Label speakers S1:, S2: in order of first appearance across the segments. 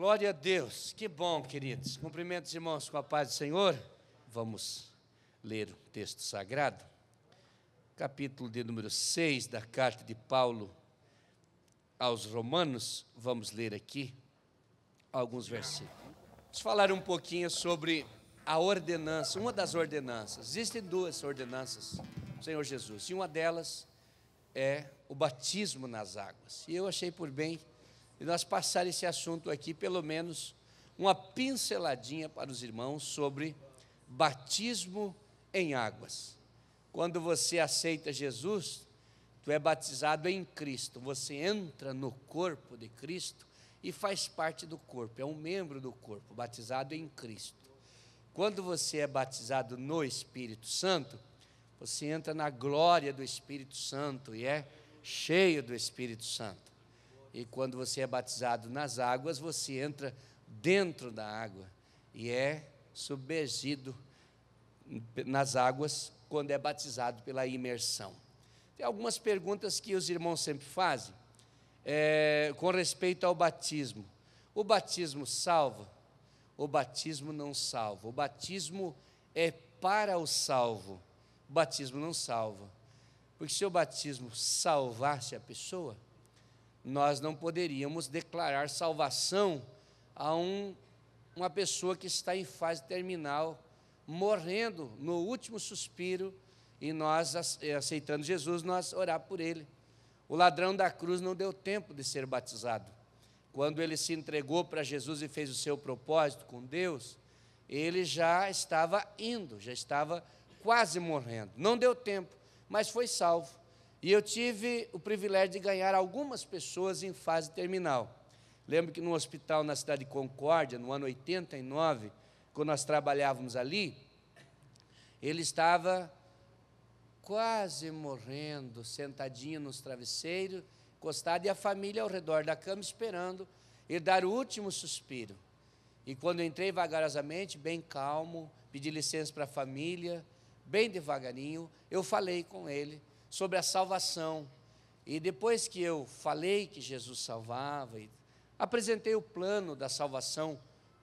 S1: Glória a Deus, que bom, queridos. Cumprimento os irmãos com a paz do Senhor. Vamos ler o texto sagrado, capítulo de número 6 da carta de Paulo aos Romanos. Vamos ler aqui alguns versículos. Vamos falar um pouquinho sobre a ordenança, uma das ordenanças. Existem duas ordenanças do Senhor Jesus, e uma delas é o batismo nas águas. E eu achei por bem de nós passar esse assunto aqui, pelo menos uma pinceladinha para os irmãos sobre batismo em águas. Quando você aceita Jesus, tu é batizado em Cristo, você entra no corpo de Cristo e faz parte do corpo, é um membro do corpo, batizado em Cristo. Quando você é batizado no Espírito Santo, você entra na glória do Espírito Santo e é cheio do Espírito Santo. E quando você é batizado nas águas, você entra dentro da água e é submergido nas águas quando é batizado pela imersão. Tem algumas perguntas que os irmãos sempre fazem com respeito ao batismo. O batismo salva? O batismo não salva. O batismo é para o salvo. O batismo não salva. Porque se o batismo salvasse a pessoa, nós não poderíamos declarar salvação a uma pessoa que está em fase terminal, morrendo no último suspiro, e nós, aceitando Jesus, nós orar por ele. O ladrão da cruz não deu tempo de ser batizado. Quando ele se entregou para Jesus e fez o seu propósito com Deus, ele já estava indo, já estava quase morrendo. Não deu tempo, mas foi salvo. E eu tive o privilégio de ganhar algumas pessoas em fase terminal. Lembro que no hospital na cidade de Concórdia, no ano 89, quando nós trabalhávamos ali, ele estava quase morrendo, sentadinho nos travesseiros, encostado, e a família ao redor da cama esperando ele dar o último suspiro. E quando eu entrei vagarosamente, bem calmo, pedi licença para a família, bem devagarinho, eu falei com ele sobre a salvação. E depois que eu falei que Jesus salvava, e apresentei o plano da salvação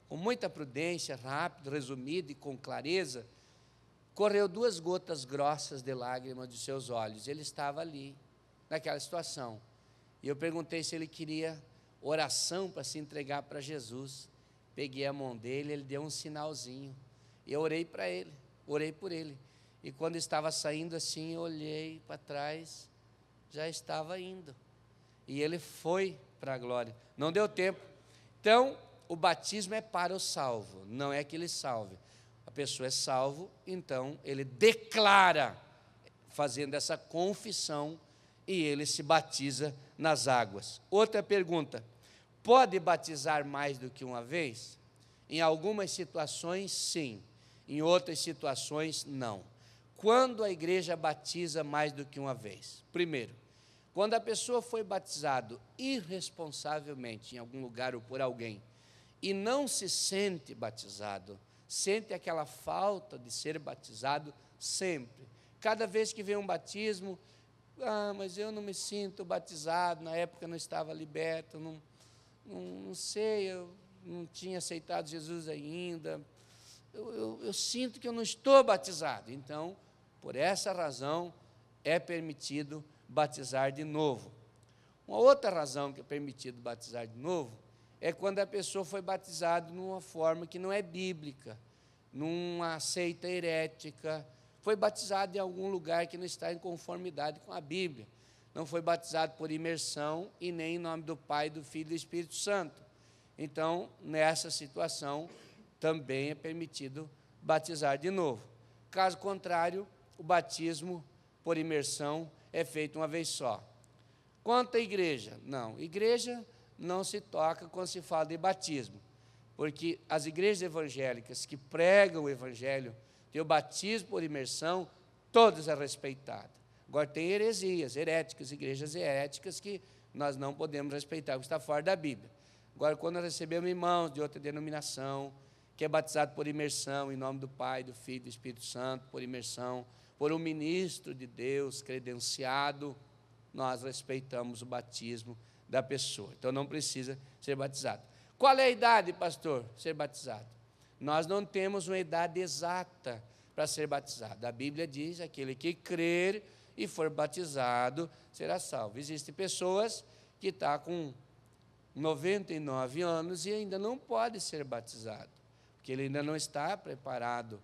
S1: com muita prudência, rápido, resumido e com clareza, correu 2 gotas grossas de lágrimas dos seus olhos. Ele estava ali, naquela situação. E eu perguntei se ele queria oração para se entregar para Jesus. Peguei a mão dele, ele deu um sinalzinho. E eu orei para ele, orei por ele. E quando estava saindo assim, eu olhei para trás, já estava indo. E ele foi para a glória. Não deu tempo. Então, o batismo é para o salvo, não é que ele salve. A pessoa é salvo, então ele declara, fazendo essa confissão, e ele se batiza nas águas. Outra pergunta: pode batizar mais do que uma vez? Em algumas situações, sim. Em outras situações, não. Quando a igreja batiza mais do que uma vez? Primeiro, quando a pessoa foi batizado irresponsavelmente em algum lugar ou por alguém, e não se sente batizado, sente aquela falta de ser batizado sempre. Cada vez que vem um batismo, mas eu não me sinto batizado, na época eu não estava liberto, não sei, eu não tinha aceitado Jesus ainda, eu sinto que eu não estou batizado. Então, por essa razão, é permitido batizar de novo. Uma outra razão que é permitido batizar de novo é quando a pessoa foi batizada de uma forma que não é bíblica, numa seita herética, foi batizado em algum lugar que não está em conformidade com a Bíblia, não foi batizado por imersão e nem em nome do Pai, do Filho e do Espírito Santo. Então, nessa situação, também é permitido batizar de novo. Caso contrário, o batismo por imersão é feito uma vez só. Quanto à igreja? Não, igreja não se toca quando se fala de batismo, porque as igrejas evangélicas que pregam o evangelho, tem o batismo por imersão, todas é respeitado. Agora tem heresias, heréticas, igrejas heréticas que nós não podemos respeitar, porque está fora da Bíblia. Agora, quando nós recebemos irmãos de outra denominação, que é batizado por imersão, em nome do Pai, do Filho e do Espírito Santo, por imersão, por um ministro de Deus credenciado, nós respeitamos o batismo da pessoa. Então, não precisa ser batizado. Qual é a idade, pastor, ser batizado? Nós não temos uma idade exata para ser batizado. A Bíblia diz, aquele que crer e for batizado será salvo. Existem pessoas que estão com 99 anos e ainda não pode ser batizado, porque ele ainda não está preparado,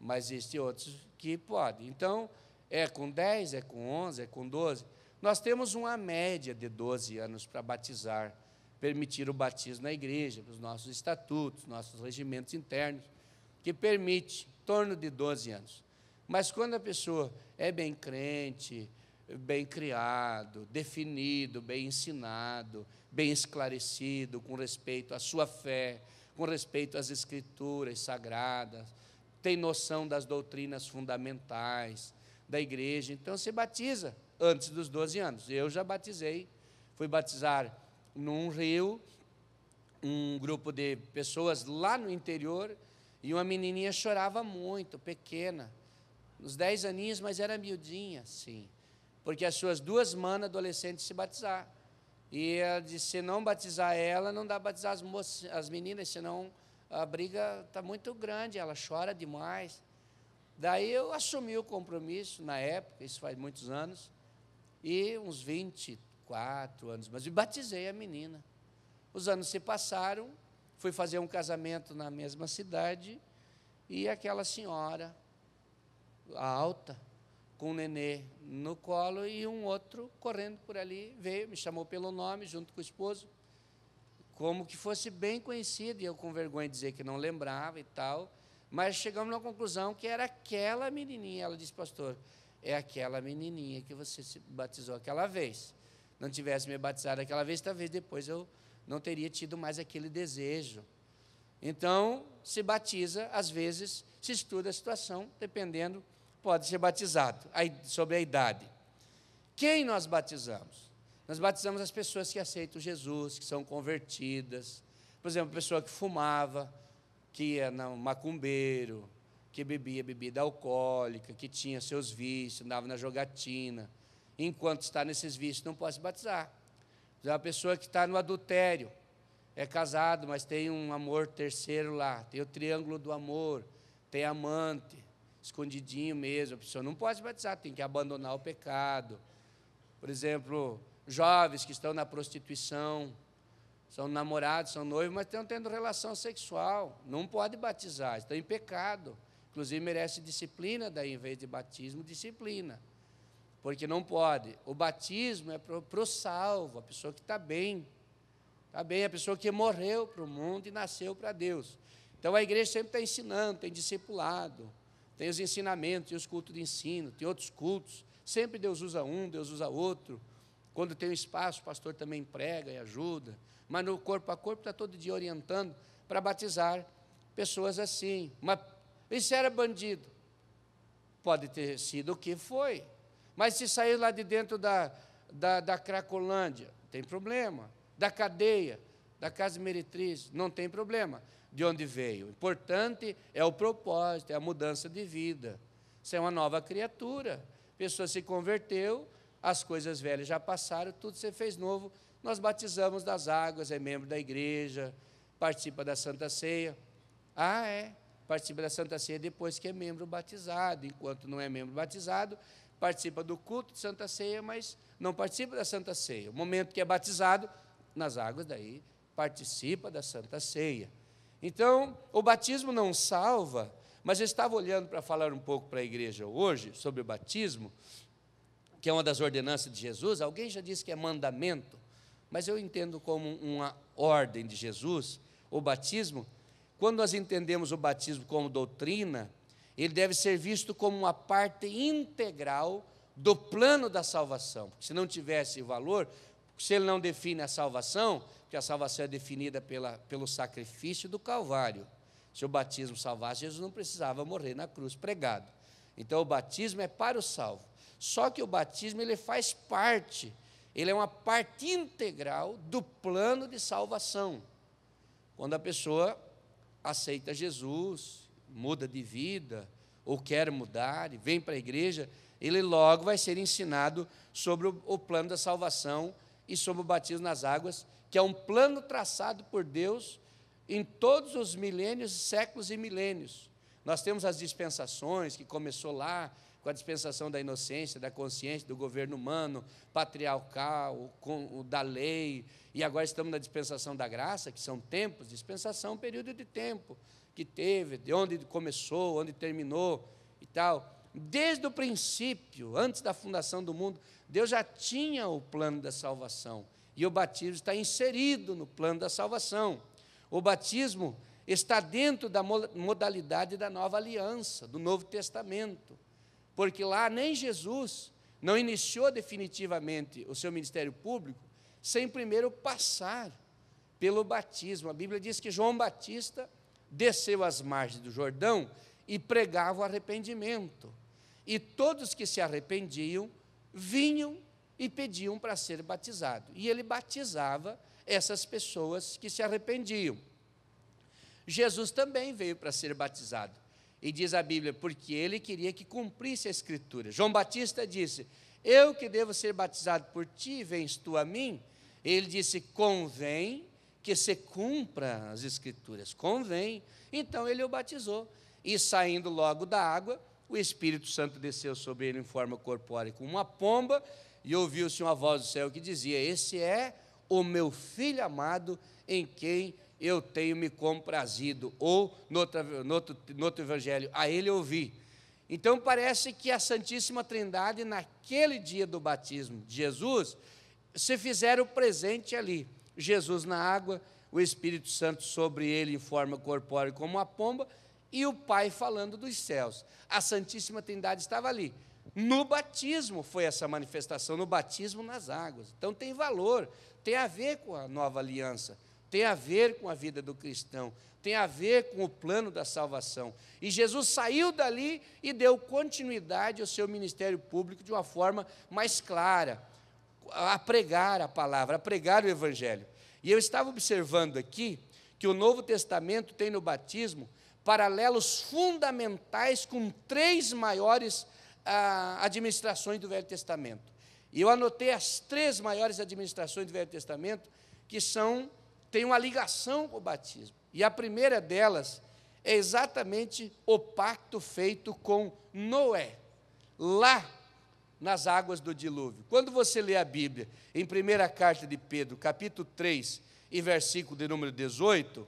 S1: mas existem outros que podem. Então, é com 10, é com 11, é com 12. Nós temos uma média de 12 anos para batizar, permitir o batismo na igreja, os nossos estatutos, nossos regimentos internos, que permite em torno de 12 anos. Mas quando a pessoa é bem crente, bem criado, definido, bem ensinado, bem esclarecido com respeito à sua fé, com respeito às escrituras sagradas, tem noção das doutrinas fundamentais da igreja, então se batiza antes dos 12 anos. Eu já batizei, fui batizar num rio, um grupo de pessoas lá no interior, e uma menininha chorava muito, pequena, uns 10 aninhos, mas era miudinha, sim, porque as suas 2 manas adolescentes se batizar. E ela disse, se não batizar ela, não dá para batizar as meninas, senão a briga está muito grande, ela chora demais. Daí eu assumi o compromisso, na época, isso faz muitos anos, e uns 24 anos, mas eu batizei a menina. Os anos se passaram, fui fazer um casamento na mesma cidade, e aquela senhora, alta, com um nenê no colo e um outro correndo por ali, veio, me chamou pelo nome, junto com o esposo, como que fosse bem conhecido, e eu com vergonha de dizer que não lembrava e tal, mas chegamos na conclusão que era aquela menininha. Ela disse, pastor, é aquela menininha que você se batizou aquela vez. Não tivesse me batizado aquela vez, talvez depois eu não teria tido mais aquele desejo. Então, se batiza, às vezes, se estuda a situação, dependendo, pode ser batizado. Aí, sobre a idade. Quem nós batizamos? Nós batizamos as pessoas que aceitam Jesus, que são convertidas. Por exemplo, a pessoa que fumava, que ia no macumbeiro, que bebia bebida alcoólica, que tinha seus vícios, andava na jogatina. Enquanto está nesses vícios, não pode se batizar. A pessoa que está no adultério, é casado, mas tem um amor terceiro lá, tem o triângulo do amor, tem amante, escondidinho mesmo, a pessoa não pode se batizar, tem que abandonar o pecado. Por exemplo, jovens que estão na prostituição, são namorados, são noivos, mas estão tendo relação sexual, não pode batizar, estão em pecado. Inclusive merece disciplina, daí em vez de batismo, disciplina. Porque não pode. O batismo é para o salvo, a pessoa que está bem. Está bem, a pessoa que morreu para o mundo e nasceu para Deus. Então a igreja sempre está ensinando, tem discipulado, tem os ensinamentos, tem os cultos de ensino, tem outros cultos. Sempre Deus usa um, Deus usa outro. Quando tem um espaço, o pastor também prega e ajuda. Mas no corpo a corpo está todo dia orientando para batizar pessoas assim. Mas isso era bandido. Pode ter sido o que foi. Mas se sair lá de dentro da Cracolândia, tem problema. Da cadeia, da casa meretriz, não tem problema. De onde veio? O importante é o propósito, é a mudança de vida. Você é uma nova criatura. A pessoa se converteu, as coisas velhas já passaram, tudo você fez novo. Nós batizamos das águas, é membro da igreja, participa da Santa Ceia. Ah, é? Participa da Santa Ceia depois que é membro batizado. Enquanto não é membro batizado, participa do culto de Santa Ceia, mas não participa da Santa Ceia. O momento que é batizado, nas águas, daí participa da Santa Ceia. Então, o batismo não salva, mas eu estava olhando para falar um pouco para a igreja hoje sobre o batismo, que é uma das ordenanças de Jesus. Alguém já disse que é mandamento, mas eu entendo como uma ordem de Jesus, o batismo. Quando nós entendemos o batismo como doutrina, ele deve ser visto como uma parte integral do plano da salvação. Porque se não tivesse valor, se ele não define a salvação, porque a salvação é definida pelo sacrifício do Calvário. Se o batismo salvasse, Jesus não precisava morrer na cruz pregado. Então, o batismo é para o salvo. Só que o batismo ele faz parte, ele é uma parte integral do plano de salvação. Quando a pessoa aceita Jesus, muda de vida, ou quer mudar, e vem para a igreja, ele logo vai ser ensinado sobre o plano da salvação e sobre o batismo nas águas, que é um plano traçado por Deus em todos os milênios, séculos e milênios. Nós temos as dispensações, que começou lá com a dispensação da inocência, da consciência, do governo humano, patriarcal, da lei, e agora estamos na dispensação da graça, que são tempos, dispensação, período de tempo que teve, de onde começou, onde terminou e tal. Desde o princípio, antes da fundação do mundo, Deus já tinha o plano da salvação, e o batismo está inserido no plano da salvação. O batismo está dentro da modalidade da nova aliança, do Novo Testamento, porque lá nem Jesus não iniciou definitivamente o seu ministério público sem primeiro passar pelo batismo. A Bíblia diz que João Batista desceu às margens do Jordão e pregava o arrependimento, e todos que se arrependiam vinham e pediam para ser batizado, e ele batizava essas pessoas que se arrependiam. Jesus também veio para ser batizado, e diz a Bíblia, porque ele queria que cumprisse a Escritura. João Batista disse, eu que devo ser batizado por ti, vens tu a mim? Ele disse, convém que se cumpra as Escrituras, convém. Então ele o batizou, e saindo logo da água, o Espírito Santo desceu sobre ele em forma corpórea como uma pomba, e ouviu-se uma voz do céu que dizia, esse é o meu Filho amado, em quem eu tenho me comprazido, ou no outro evangelho, a ele ouvi. Então parece que a Santíssima Trindade, naquele dia do batismo de Jesus, se fizeram presente ali, Jesus na água, o Espírito Santo sobre ele em forma corpórea como uma pomba, e o Pai falando dos céus. A Santíssima Trindade estava ali. No batismo foi essa manifestação, no batismo nas águas. Então tem valor, tem a ver com a nova aliança, tem a ver com a vida do cristão, tem a ver com o plano da salvação. E Jesus saiu dali e deu continuidade ao seu ministério público de uma forma mais clara, a pregar a palavra, a pregar o Evangelho. E eu estava observando aqui que o Novo Testamento tem no batismo paralelos fundamentais com 3 maiores administrações do Velho Testamento. E eu anotei as 3 maiores administrações do Velho Testamento que têm uma ligação com o batismo. E a primeira delas é exatamente o pacto feito com Noé, lá nas águas do dilúvio. Quando você lê a Bíblia, em 1ª carta de Pedro, capítulo 3, e versículo de número 18,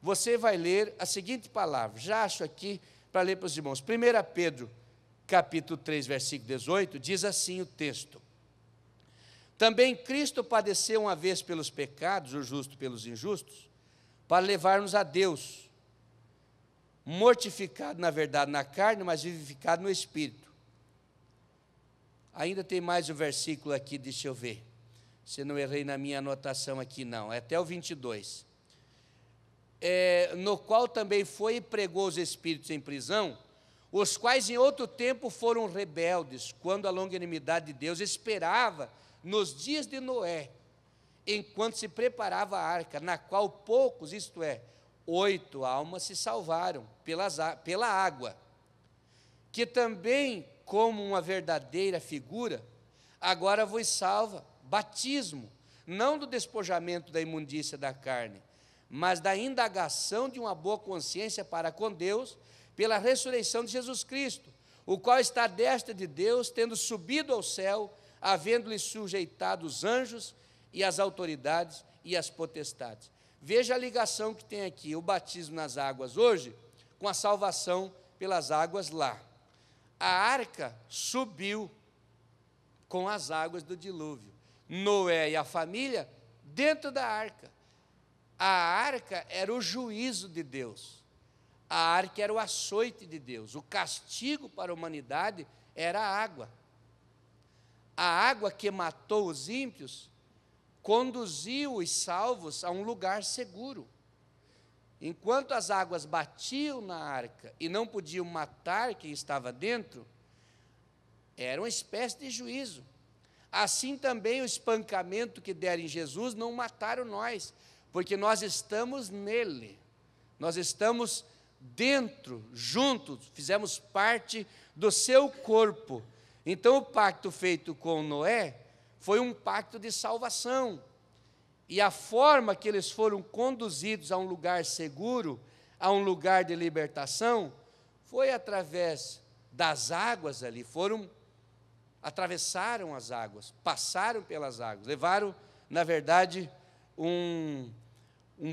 S1: você vai ler a seguinte palavra, já acho aqui para ler para os irmãos. 1 Pedro, capítulo 3, versículo 18, diz assim o texto, também Cristo padeceu uma vez pelos pecados, o justo pelos injustos, para levar-nos a Deus, mortificado, na verdade, na carne, mas vivificado no Espírito. Ainda tem mais um versículo aqui, deixa eu ver, se não errei na minha anotação aqui, não, é até o 22. No qual também foi e pregou os espíritos em prisão, os quais em outro tempo foram rebeldes, quando a longanimidade de Deus esperava nos dias de Noé, enquanto se preparava a arca, na qual poucos, isto é, 8 almas se salvaram pela água, que também, como uma verdadeira figura, agora vos salva, batismo, não do despojamento da imundícia da carne, mas da indagação de uma boa consciência para com Deus, pela ressurreição de Jesus Cristo, o qual está à destra de Deus, tendo subido ao céu, havendo-lhe sujeitado os anjos e as autoridades e as potestades. Veja a ligação que tem aqui, o batismo nas águas hoje, com a salvação pelas águas lá. A arca subiu com as águas do dilúvio. Noé e a família dentro da arca. A arca era o juízo de Deus. A arca era o açoite de Deus. O castigo para a humanidade era a água. A água que matou os ímpios conduziu os salvos a um lugar seguro. Enquanto as águas batiam na arca e não podiam matar quem estava dentro, era uma espécie de juízo. Assim também o espancamento que deram em Jesus não mataram nós, porque nós estamos nele, nós estamos dentro, juntos, fizemos parte do seu corpo. Então o pacto feito com Noé foi um pacto de salvação, E a forma que eles foram conduzidos a um lugar seguro, a um lugar de libertação, foi através das águas ali, atravessaram as águas, passaram pelas águas, levaram, na verdade, um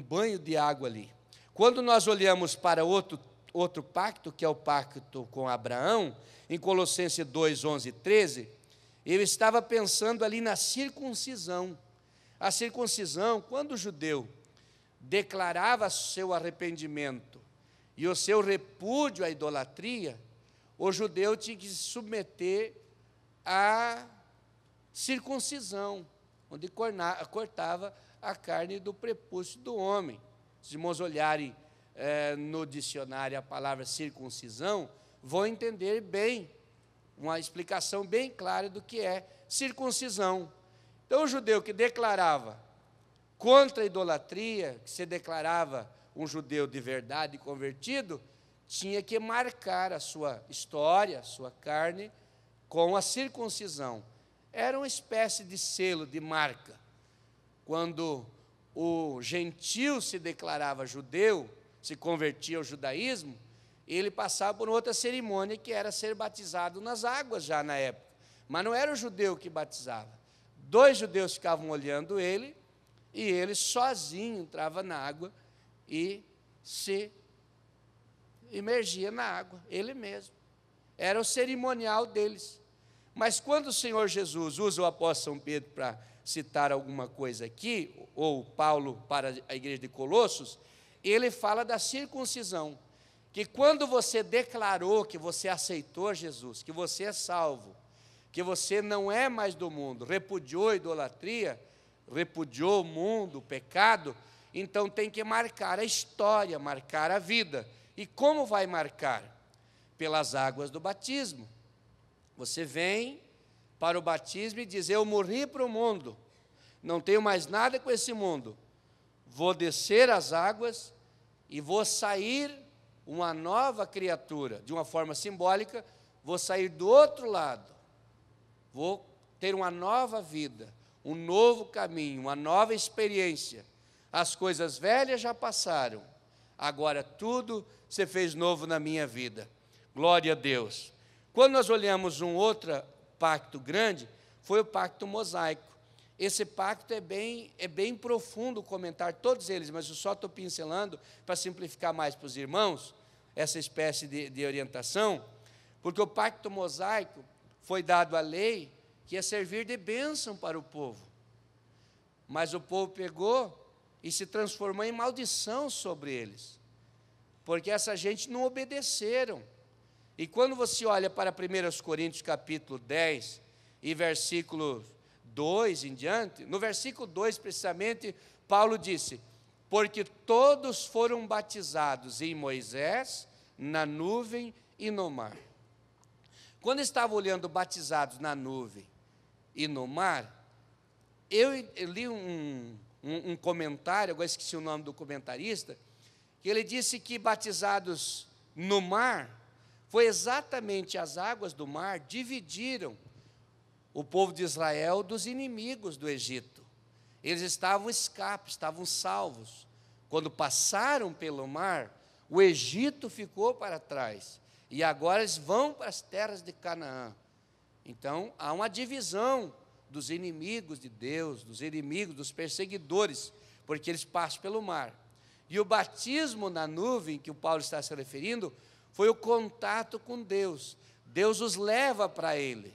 S1: banho de água ali. Quando nós olhamos para outro pacto, que é o pacto com Abraão, em Colossenses 2, 11 e 13, ele estava pensando ali na circuncisão. A circuncisão, quando o judeu declarava seu arrependimento e o seu repúdio à idolatria, o judeu tinha que se submeter à circuncisão, onde cortava a carne do prepúcio do homem. Se os irmãos olharem no dicionário a palavra circuncisão, vão entender bem, uma explicação bem clara do que é circuncisão. Então, o judeu que declarava contra a idolatria, que se declarava um judeu de verdade convertido, tinha que marcar a sua história, a sua carne, com a circuncisão. Era uma espécie de selo, de marca. Quando o gentil se declarava judeu, se convertia ao judaísmo, ele passava por outra cerimônia, que era ser batizado nas águas já na época. Mas não era o judeu que batizava. 2 judeus ficavam olhando ele, e ele sozinho entrava na água e se imergia na água, ele mesmo. Era o cerimonial deles. Mas quando o Senhor Jesus usa o apóstolo São Pedro para citar alguma coisa aqui, ou Paulo para a igreja de Colossos, ele fala da circuncisão, que quando você declarou que você aceitou Jesus, que você é salvo, que você não é mais do mundo, repudiou a idolatria, repudiou o mundo, o pecado, então tem que marcar a história, marcar a vida. E como vai marcar? Pelas águas do batismo. Você vem para o batismo e diz: eu morri para o mundo, não tenho mais nada com esse mundo, vou descer as águas e vou sair uma nova criatura, de uma forma simbólica, vou sair do outro lado, vou ter uma nova vida, um novo caminho, uma nova experiência. As coisas velhas já passaram, agora tudo se fez novo na minha vida. Glória a Deus. Quando nós olhamos um outro pacto grande, foi o pacto mosaico. Esse pacto é bem profundo comentar todos eles, mas eu só estou pincelando para simplificar mais para os irmãos, essa espécie de orientação, porque o pacto mosaico foi dado a lei que ia servir de bênção para o povo. Mas o povo pegou e se transformou em maldição sobre eles, porque essa gente não obedeceram. E quando você olha para 1 Coríntios capítulo 10 e versículo 2 em diante, no versículo 2 precisamente, Paulo disse: porque todos foram batizados em Moisés, na nuvem e no mar. Quando estava olhando batizados na nuvem e no mar, eu li um comentário, agora esqueci o nome do comentarista, que ele disse que batizados no mar, foi exatamente as águas do mar dividiram o povo de Israel dos inimigos do Egito. Eles estavam escapos, estavam salvos. Quando passaram pelo mar, o Egito ficou para trás, e agora eles vão para as terras de Canaã. Então, há uma divisão dos inimigos de Deus, dos inimigos, dos perseguidores, porque eles passam pelo mar. E o batismo na nuvem, que o Paulo está se referindo, foi o contato com Deus. Deus os leva para Ele.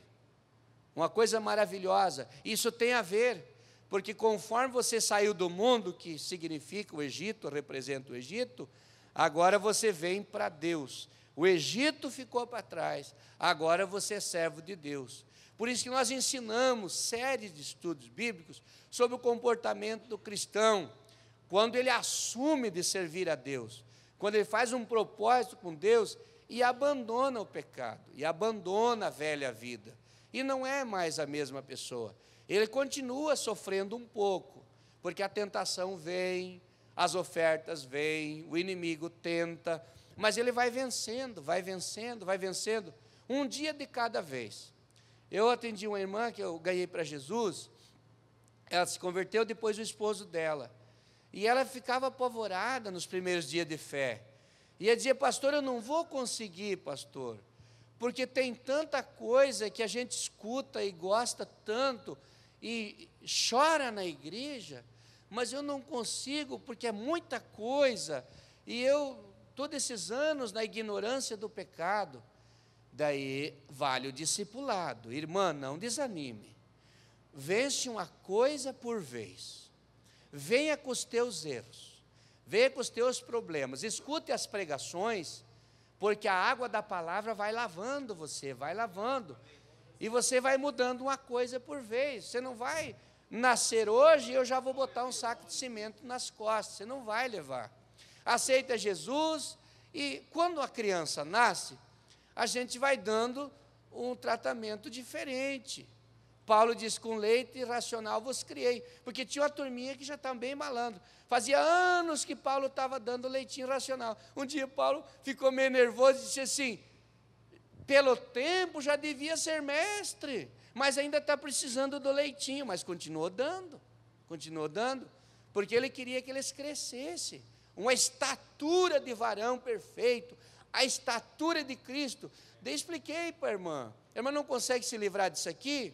S1: Uma coisa maravilhosa. Isso tem a ver, porque conforme você saiu do mundo, que significa o Egito, representa o Egito, agora você vem para Deus. O Egito ficou para trás, agora você é servo de Deus. Por isso que nós ensinamos séries de estudos bíblicos sobre o comportamento do cristão, quando ele assume de servir a Deus, quando ele faz um propósito com Deus e abandona o pecado, e abandona a velha vida, e não é mais a mesma pessoa. Ele continua sofrendo um pouco, porque a tentação vem, as ofertas vêm, o inimigo tenta, mas ele vai vencendo, vai vencendo, vai vencendo, um dia de cada vez. Eu atendi uma irmã que eu ganhei para Jesus, Ela se converteu, depois o esposo dela. E ela ficava apavorada nos primeiros dias de fé. E ela dizia: pastor, eu não vou conseguir, pastor, porque tem tanta coisa que a gente escuta e gosta tanto, e chora na igreja, mas eu não consigo, porque é muita coisa, e eu, todos esses anos na ignorância do pecado. Daí vale o discipulado. Irmã, não desanime. Vence uma coisa por vez. Venha com os teus erros. Venha com os teus problemas. Escute as pregações, porque a água da palavra vai lavando você, vai lavando. E você vai mudando uma coisa por vez. Você não vai nascer hoje e eu já vou botar um saco de cimento nas costas. Você não vai levar. Aceita Jesus, e quando a criança nasce, a gente vai dando um tratamento diferente. Paulo diz: com leite racional vos criei, porque tinha uma turminha que já estava bem malandro. Fazia anos que Paulo estava dando leitinho racional. Um dia Paulo ficou meio nervoso e disse assim: pelo tempo já devia ser mestre, mas ainda está precisando do leitinho. Mas continuou dando, porque ele queria que eles crescessem, uma estatura de varão perfeito, a estatura de Cristo. Daí expliquei para a irmã não consegue se livrar disso aqui?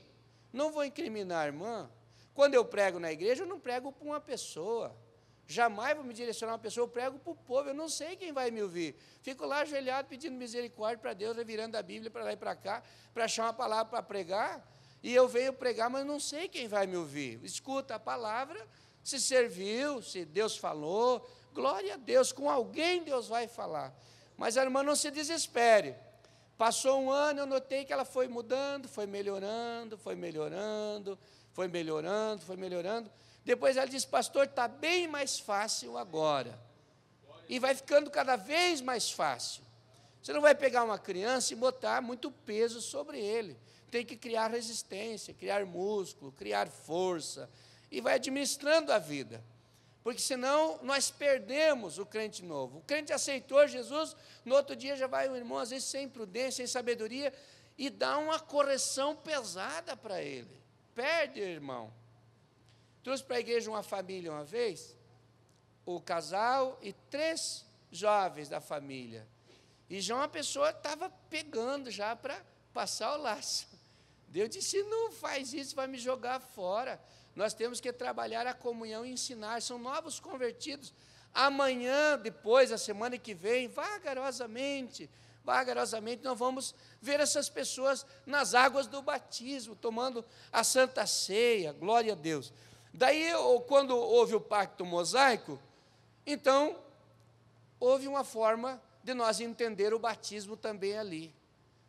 S1: Não vou incriminar a irmã. Quando eu prego na igreja, eu não prego para uma pessoa, jamais vou me direcionar a uma pessoa, eu prego para o povo, eu não sei quem vai me ouvir. Fico lá ajoelhado pedindo misericórdia para Deus, revirando a Bíblia para lá e para cá, para achar uma palavra para pregar, e eu venho pregar, mas não sei quem vai me ouvir. Escuta a palavra, se serviu, se Deus falou, glória a Deus, com alguém Deus vai falar. Mas a irmã não se desespere. Passou um ano, eu notei que ela foi mudando, foi melhorando. Depois ela disse: pastor, está bem mais fácil agora. E vai ficando cada vez mais fácil. Você não vai pegar uma criança e botar muito peso sobre ele. Tem que criar resistência, criar músculo, criar força. E vai administrando a vida. Porque senão nós perdemos o crente novo. O crente aceitou Jesus, no outro dia já vai o irmão, às vezes sem prudência, sem sabedoria, e dá uma correção pesada para ele. Perde, irmão. Trouxe para a igreja uma família uma vez, o casal e 3 jovens da família. E já uma pessoa estava pegando já para passar o laço. Deus disse: não faz isso, vai me jogar fora. Nós temos que trabalhar a comunhão e ensinar. São novos convertidos. Amanhã, depois, a semana que vem, vagarosamente, nós vamos ver essas pessoas nas águas do batismo, tomando a Santa Ceia, glória a Deus. Daí, quando houve o pacto mosaico, então, houve uma forma de nós entender o batismo também ali.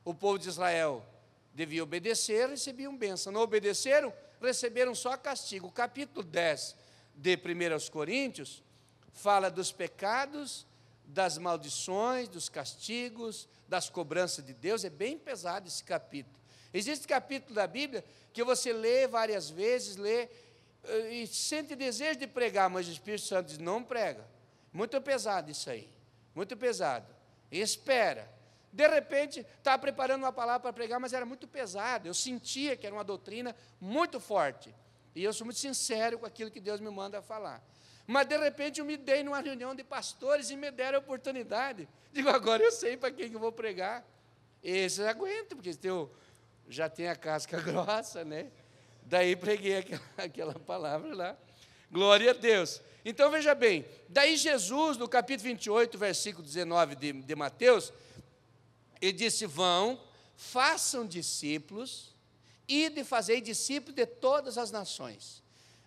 S1: O povo de Israel devia obedecer, recebiam bênção. Não obedeceram, receberam só castigo. O capítulo 10 de 1 Coríntios fala dos pecados, das maldições, dos castigos, das cobranças de Deus. É bem pesado esse capítulo. Existe capítulo da Bíblia que você lê várias vezes, lê e sente desejo de pregar, mas o Espírito Santo diz: não prega. Muito pesado isso aí, muito pesado. E espera. De repente, estava preparando uma palavra para pregar, mas era muito pesado. Eu sentia que era uma doutrina muito forte. E eu sou muito sincero com aquilo que Deus me manda falar. Mas, de repente, eu me dei numa reunião de pastores e me deram a oportunidade. Digo: agora eu sei para quem que eu vou pregar. Esse eu aguento, porque já tem a casca grossa, né? Daí preguei aquela palavra lá. Glória a Deus. Então, veja bem. Daí Jesus, no capítulo 28, versículo 19 de Mateus, ele disse: vão, façam discípulos, e de fazer discípulos de todas as nações,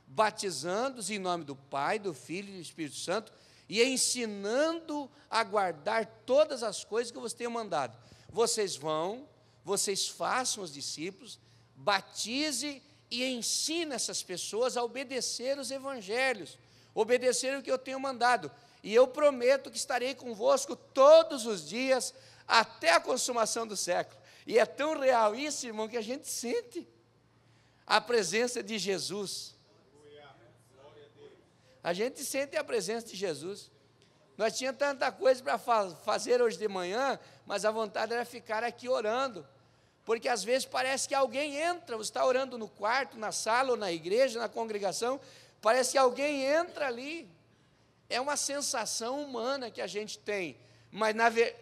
S1: batizando-os em nome do Pai, do Filho e do Espírito Santo, e ensinando a guardar todas as coisas que eu vos tenho mandado. Vocês vão, vocês façam os discípulos, batize e ensine essas pessoas a obedecer os evangelhos, obedecer o que eu tenho mandado. E eu prometo que estarei convosco todos os dias, até a consumação do século. E é tão real isso, irmão, que a gente sente a presença de Jesus. A gente sente a presença de Jesus. Nós tínhamos tanta coisa para fazer hoje de manhã, mas a vontade era ficar aqui orando, porque às vezes parece que alguém entra, você está orando no quarto, na sala ou na igreja, na congregação, parece que alguém entra ali. É uma sensação humana que a gente tem, mas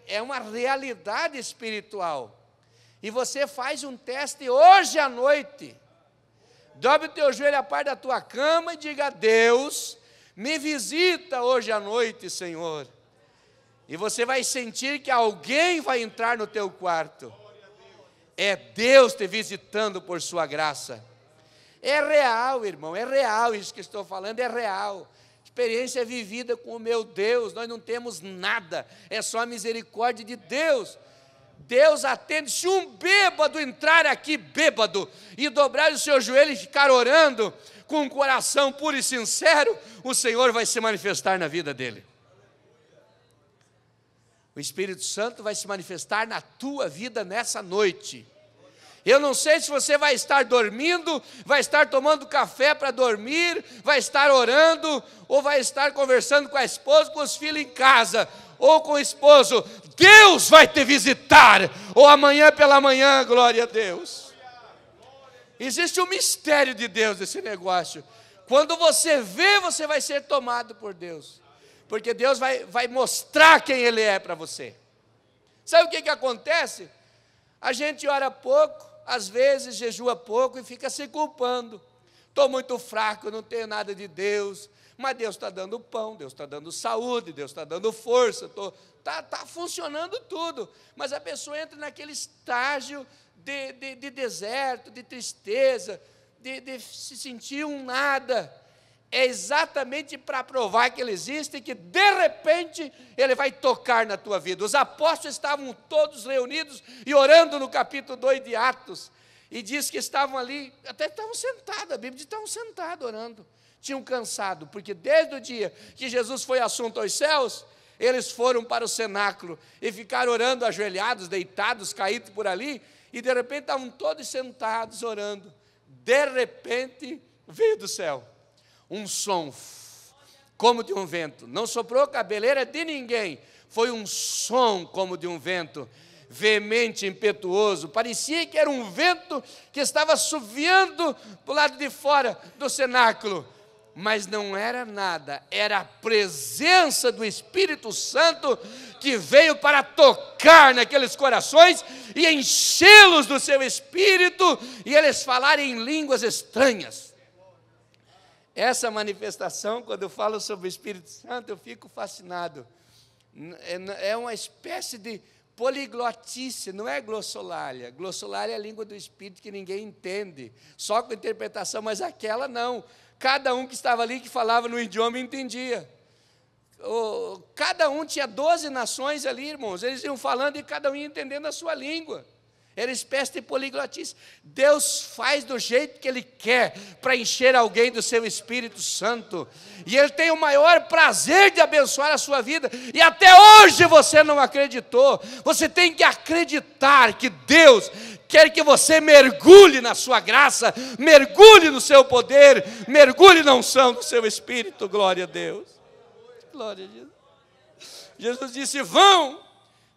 S1: é uma realidade espiritual. E você faz um teste hoje à noite. Dobre o teu joelho à parte da tua cama e diga: Deus, me visita hoje à noite, Senhor. E você vai sentir que alguém vai entrar no teu quarto. É Deus te visitando por sua graça. É real, irmão, é real isso que estou falando, é real. Experiência vivida com o meu Deus, nós não temos nada, é só a misericórdia de Deus. Deus atende. Se um bêbado entrar aqui bêbado e dobrar o seu joelho e ficar orando com um coração puro e sincero, o Senhor vai se manifestar na vida dele. O Espírito Santo vai se manifestar na tua vida nessa noite. Eu não sei se você vai estar dormindo, vai estar tomando café para dormir, vai estar orando, ou vai estar conversando com a esposa, com os filhos em casa, ou com o esposo. Deus vai te visitar, ou amanhã pela manhã, glória a Deus. Existe um mistério de Deus nesse negócio. Quando você vê, você vai ser tomado por Deus, porque Deus vai mostrar quem Ele é para você. Sabe o que acontece? A gente ora pouco, às vezes jejua pouco e fica se culpando. Estou muito fraco, não tenho nada de Deus, mas Deus está dando pão, Deus está dando saúde, Deus está dando força, está funcionando tudo, mas a pessoa entra naquele estágio de deserto, de tristeza, de se sentir um nada. É exatamente para provar que Ele existe e que de repente Ele vai tocar na tua vida. Os apóstolos estavam todos reunidos e orando no capítulo 2 de Atos, e diz que estavam ali, até estavam sentados, a Bíblia diz que estavam sentados orando, tinham cansado, porque desde o dia que Jesus foi assunto aos céus, eles foram para o cenáculo e ficaram orando ajoelhados, deitados, caídos por ali, e de repente estavam todos sentados orando. De repente veio do céu um som como de um vento, não soprou a cabeleira de ninguém, foi um som como de um vento, veemente, impetuoso, parecia que era um vento que estava assoviando para o lado de fora do cenáculo, mas não era nada, era a presença do Espírito Santo que veio para tocar naqueles corações e enchê-los do seu Espírito, e eles falarem em línguas estranhas. Essa manifestação, quando eu falo sobre o Espírito Santo, eu fico fascinado. É uma espécie de poliglotice, não é glossolalia. Glossolalia é a língua do Espírito que ninguém entende, só com interpretação, mas aquela não. Cada um que estava ali, que falava no idioma, entendia. Cada um tinha 12 nações ali, irmãos, eles iam falando e cada um ia entendendo a sua língua. Era espécie de poliglotice. Deus faz do jeito que Ele quer para encher alguém do seu Espírito Santo. E Ele tem o maior prazer de abençoar a sua vida. E até hoje você não acreditou. Você tem que acreditar que Deus quer que você mergulhe na sua graça, mergulhe no seu poder, mergulhe na unção do seu Espírito. Glória a Deus. Glória a Deus. Jesus disse: vão.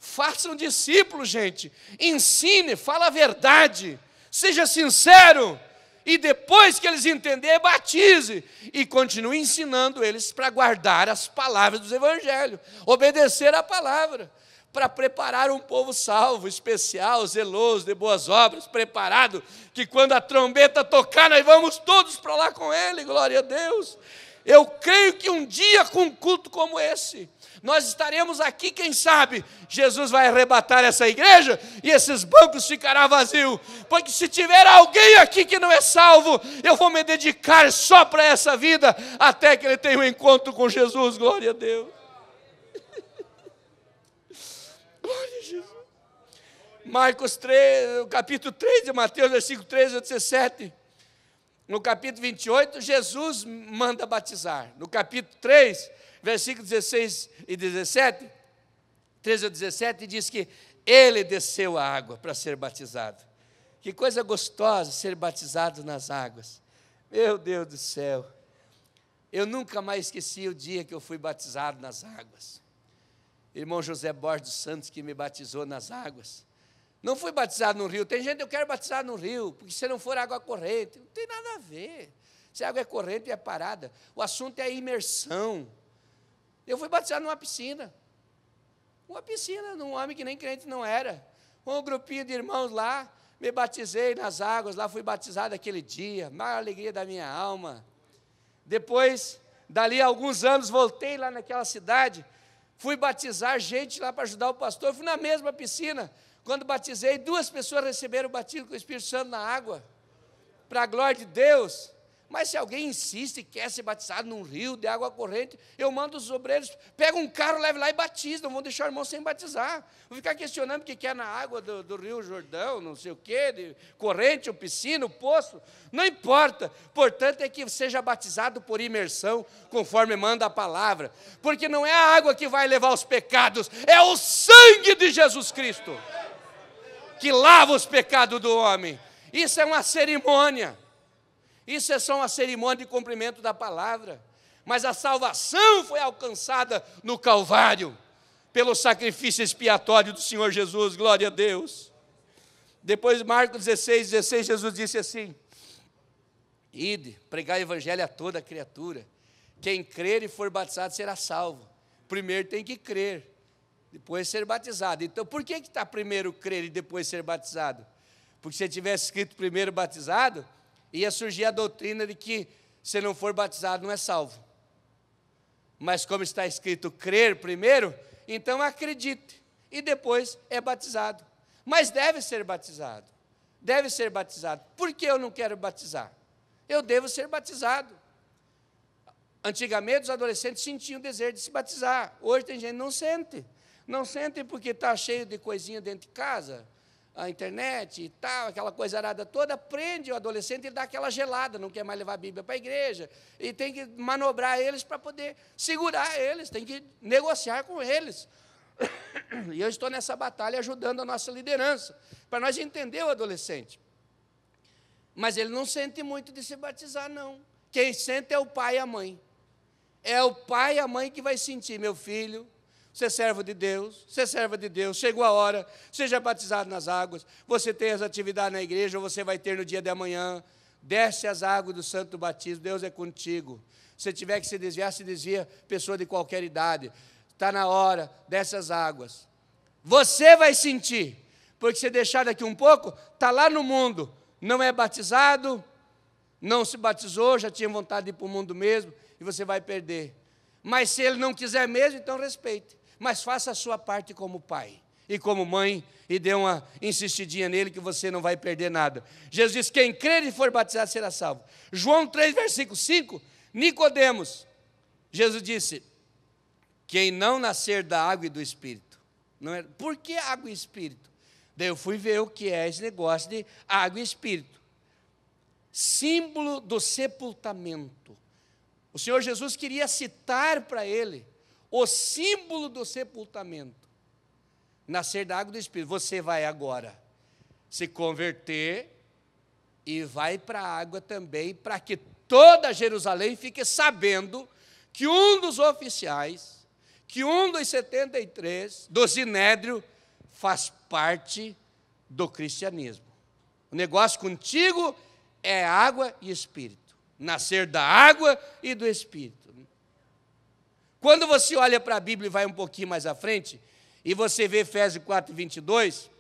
S1: Façam discípulos, gente, ensine, fala a verdade, seja sincero, e depois que eles entenderem, batize, e continue ensinando eles para guardar as palavras dos evangelhos, obedecer a palavra, para preparar um povo salvo, especial, zeloso, de boas obras, preparado, que quando a trombeta tocar, nós vamos todos para lá com Ele, glória a Deus. Eu creio que um dia com um culto como esse, nós estaremos aqui, quem sabe, Jesus vai arrebatar essa igreja e esses bancos ficarão vazios, porque se tiver alguém aqui que não é salvo, eu vou me dedicar só para essa vida, até que ele tenha um encontro com Jesus, glória a Deus. Glória a Jesus. Marcos 3, capítulo 3 de Mateus, versículo 13 a 17. No capítulo 28, Jesus manda batizar. No capítulo 3, versículos 16 e 17, 13 a 17, diz que Ele desceu a água para ser batizado. Que coisa gostosa ser batizado nas águas. Meu Deus do céu. Eu nunca mais esqueci o dia que eu fui batizado nas águas. Irmão José Borges dos Santos, que me batizou nas águas. Não fui batizado no rio. Tem gente, eu quero batizar no rio, porque se não for água corrente, não tem nada a ver. Se a água é corrente, é parada. O assunto é a imersão. Eu fui batizado numa piscina. Uma piscina, num homem que nem crente não era. Um grupinho de irmãos lá, me batizei nas águas, lá fui batizado aquele dia, maior alegria da minha alma. Depois, dali a alguns anos, voltei lá naquela cidade, fui batizar gente lá para ajudar o pastor, fui na mesma piscina. Quando batizei, 2 pessoas receberam o batismo com o Espírito Santo na água, para a glória de Deus. Mas se alguém insiste e quer ser batizado num rio de água corrente, eu mando os obreiros, pega um carro, leve lá e batiza, não vão deixar o irmão sem batizar. Vou ficar questionando o que é na água do Rio Jordão, não sei o quê, de corrente, ou piscina, ou poço, não importa. Portanto, é que seja batizado por imersão, conforme manda a palavra, porque não é a água que vai levar os pecados, é o sangue de Jesus Cristo, que lava os pecados do homem. Isso é uma cerimônia. Isso é só uma cerimônia de cumprimento da palavra. Mas a salvação foi alcançada no Calvário, pelo sacrifício expiatório do Senhor Jesus, glória a Deus. Depois, Marcos 16, Jesus disse assim: ide, pregai o evangelho a toda criatura. Quem crer e for batizado será salvo. Primeiro tem que crer, depois ser batizado. Então, por que está primeiro crer e depois ser batizado? Porque se tivesse escrito primeiro batizado, ia surgir a doutrina de que se não for batizado não é salvo. Mas como está escrito crer primeiro, então acredite e depois é batizado. Mas deve ser batizado. Deve ser batizado. Por que eu não quero batizar? Eu devo ser batizado. Antigamente os adolescentes sentiam o desejo de se batizar. Hoje tem gente que não sente. Não sente porque está cheio de coisinha dentro de casa, a internet e tal, aquela coisa arada toda, prende o adolescente e dá aquela gelada, não quer mais levar a Bíblia para a igreja, e tem que manobrar eles para poder segurar eles, tem que negociar com eles. E eu estou nessa batalha ajudando a nossa liderança, para nós entender o adolescente. Mas ele não sente muito de se batizar, não. Quem sente é o pai e a mãe. É o pai e a mãe que vai sentir: meu filho, você é servo de Deus, você é serva de Deus, chegou a hora, seja batizado nas águas, você tem as atividades na igreja, você vai ter no dia de amanhã, desce as águas do santo batismo, Deus é contigo. Se tiver que se desvia, pessoa de qualquer idade, está na hora, desce as águas. Você vai sentir, porque se deixar daqui um pouco, está lá no mundo, não é batizado, não se batizou, já tinha vontade de ir para o mundo mesmo, e você vai perder. Mas se ele não quiser mesmo, então respeite. Mas faça a sua parte como pai e como mãe, e dê uma insistidinha nele que você não vai perder nada. Jesus diz: quem crer e for batizado será salvo. João 3, versículo 5, Nicodemos, Jesus disse: quem não nascer da água e do Espírito. Não é, por que água e Espírito? Daí eu fui ver o que é esse negócio de água e Espírito. Símbolo do sepultamento. O Senhor Jesus queria citar para ele o símbolo do sepultamento. Nascer da água e do Espírito. Você vai agora se converter e vai para a água também, para que toda Jerusalém fique sabendo que um dos oficiais, que um dos 73, do Sinédrio, faz parte do cristianismo. O negócio contigo é água e Espírito. Nascer da água e do Espírito. Quando você olha para a Bíblia e vai um pouquinho mais à frente, e você vê Efésios 4, 22,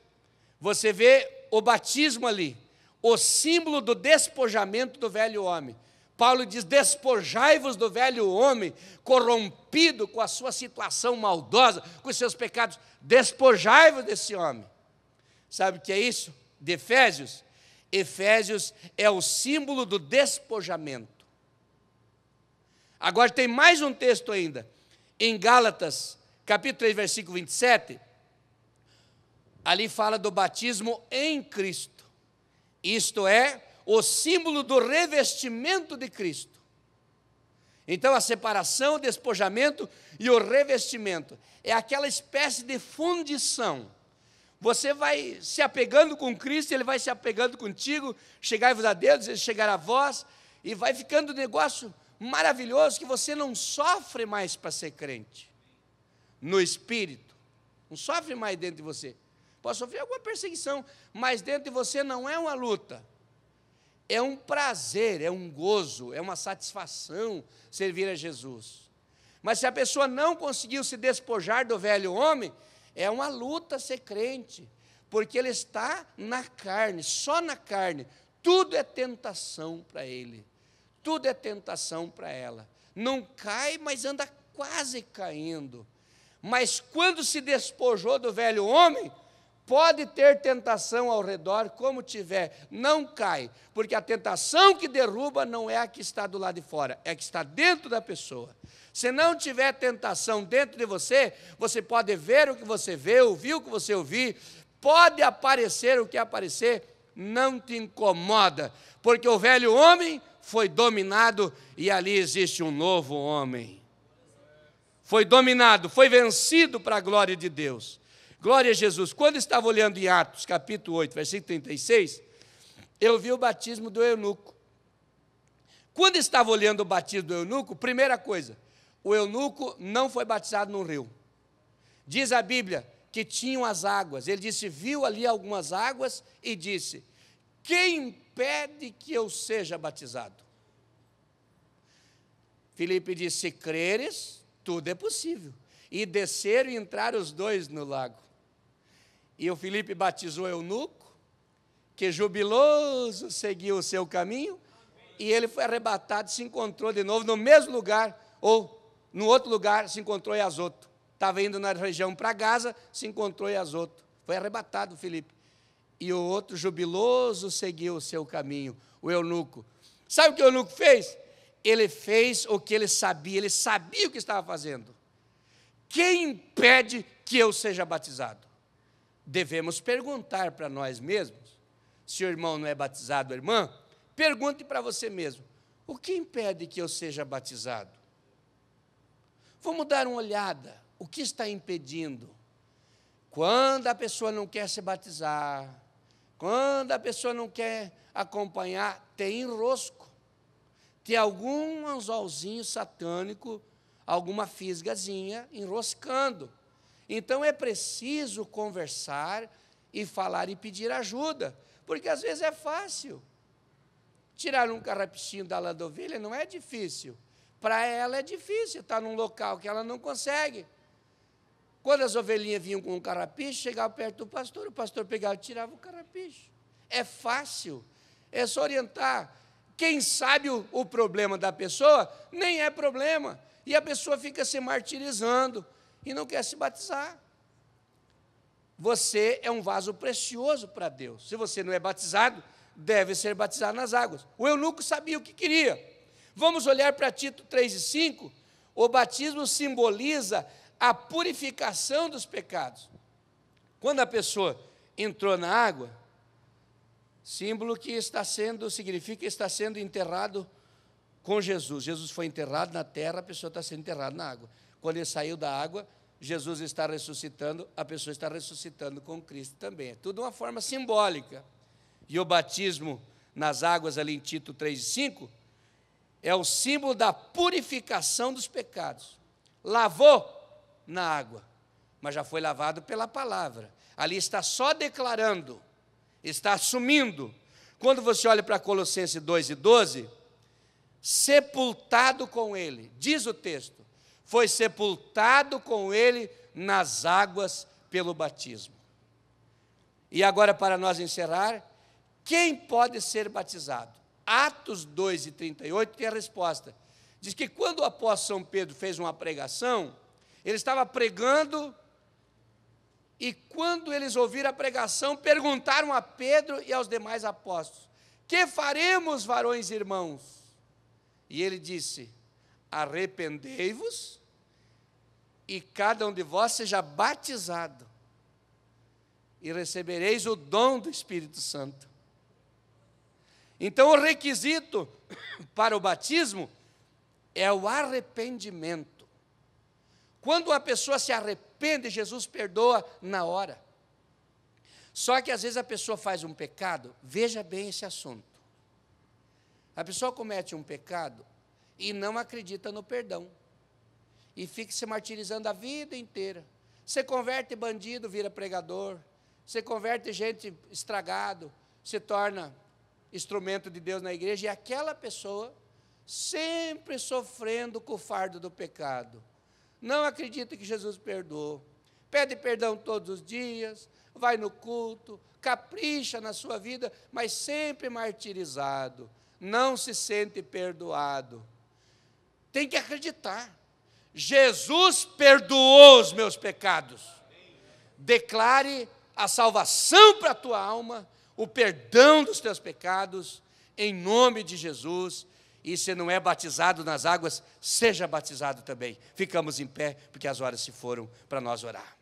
S1: você vê o batismo ali, o símbolo do despojamento do velho homem. Paulo diz: despojai-vos do velho homem, corrompido com a sua situação maldosa, com os seus pecados. Despojai-vos desse homem. Sabe o que é isso? De Efésios? Efésios é o símbolo do despojamento. Agora tem mais um texto ainda, em Gálatas, capítulo 3, versículo 27, ali fala do batismo em Cristo, isto é, o símbolo do revestimento de Cristo. Então a separação, o despojamento e o revestimento, é aquela espécie de fundição. Você vai se apegando com Cristo, Ele vai se apegando contigo, chegai-vos a Deus, Ele chegará a vós, e vai ficando um negócio maravilhoso que você não sofre mais para ser crente. No Espírito, não sofre mais dentro de você. pode sofrer alguma perseguição, mas dentro de você não é uma luta. É um prazer, é um gozo, é uma satisfação servir a Jesus. Mas se a pessoa não conseguiu se despojar do velho homem, é uma luta ser crente, porque ele está na carne, só na carne. Tudo é tentação para ele, tudo é tentação para ela. Não cai, mas anda quase caindo. Mas quando se despojou do velho homem, pode ter tentação ao redor, como tiver, não cai, porque a tentação que derruba não é a que está do lado de fora, é a que está dentro da pessoa. Se não tiver tentação dentro de você, você pode ver o que você vê, ouvir o que você ouvir, pode aparecer o que aparecer, não te incomoda, porque o velho homem foi dominado e ali existe um novo homem. Foi dominado, foi vencido para a glória de Deus. Glória a Jesus. Quando estava olhando em Atos, capítulo 8, versículo 36, eu vi o batismo do eunuco. Quando estava olhando o batismo do eunuco, primeira coisa, o eunuco não foi batizado num rio. Diz a Bíblia que tinham as águas. Ele disse, viu ali algumas águas e disse, quem impede que eu seja batizado? Filipe disse, se creres, tudo é possível. E desceram e entraram os dois no lago. E o Filipe batizou o eunuco, que jubiloso seguiu o seu caminho, e ele foi arrebatado, se encontrou de novo no mesmo lugar, ou no outro lugar, se encontrou em Azoto. Estava indo na região para Gaza, se encontrou em Azoto. Foi arrebatado o Filipe. E o outro jubiloso seguiu o seu caminho, o eunuco. Sabe o que o eunuco fez? Ele fez o que ele sabia o que estava fazendo. Quem impede que eu seja batizado? Devemos perguntar para nós mesmos, se o irmão não é batizado, a irmã, pergunte para você mesmo, o que impede que eu seja batizado? Vamos dar uma olhada, o que está impedindo? Quando a pessoa não quer se batizar, quando a pessoa não quer acompanhar, tem enrosco, tem algum anzolzinho satânico, alguma fisgazinha enroscando. Então é preciso conversar e falar e pedir ajuda, porque às vezes é fácil. Tirar um carrapichinho da lã da ovelha não é difícil. Para ela é difícil estar num local que ela não consegue. Quando as ovelhinhas vinham com um carrapicho, chegava perto do pastor, o pastor pegava e tirava o carrapicho. É fácil, é só orientar. Quem sabe o problema da pessoa nem é problema, e a pessoa fica se martirizando e não quer se batizar. Você é um vaso precioso para Deus. Se você não é batizado, deve ser batizado nas águas. O eunuco sabia o que queria. Vamos olhar para Tito 3:5. O batismo simboliza a purificação dos pecados. Quando a pessoa entrou na água, símbolo que significa que está sendo enterrado com Jesus. Jesus foi enterrado na terra, a pessoa está sendo enterrada na água. Quando ele saiu da água, Jesus está ressuscitando, a pessoa está ressuscitando com Cristo também. É tudo uma forma simbólica. E o batismo nas águas, ali em Tito 3:5, é o símbolo da purificação dos pecados. Lavou na água, mas já foi lavado pela palavra. Ali está só declarando, está assumindo. Quando você olha para Colossenses 2:12, sepultado com ele, diz o texto, foi sepultado com ele nas águas pelo batismo. E agora, para nós encerrar, quem pode ser batizado? Atos 2:38 tem a resposta. Diz que quando o apóstolo São Pedro fez uma pregação, ele estava pregando, e quando eles ouviram a pregação, perguntaram a Pedro e aos demais apóstolos, que faremos, varões e irmãos? E ele disse, arrependei-vos, e cada um de vós seja batizado, e recebereis o dom do Espírito Santo. Então, o requisito para o batismo é o arrependimento. Quando a pessoa se arrepende, Jesus perdoa na hora. Só que às vezes a pessoa faz um pecado, veja bem esse assunto. A pessoa comete um pecado e não acredita no perdão. E fica se martirizando a vida inteira. Você converte bandido, vira pregador. Você converte gente estragado, se torna instrumento de Deus na igreja, e aquela pessoa sempre sofrendo com o fardo do pecado. Não acredita que Jesus perdoou. Pede perdão todos os dias, vai no culto, capricha na sua vida, mas sempre martirizado. Não se sente perdoado. Tem que acreditar. Jesus perdoou os meus pecados. Declare a salvação para a tua alma, o perdão dos teus pecados, em nome de Jesus. E se não é batizado nas águas, seja batizado também. Ficamos em pé, porque as horas se foram para nós orar.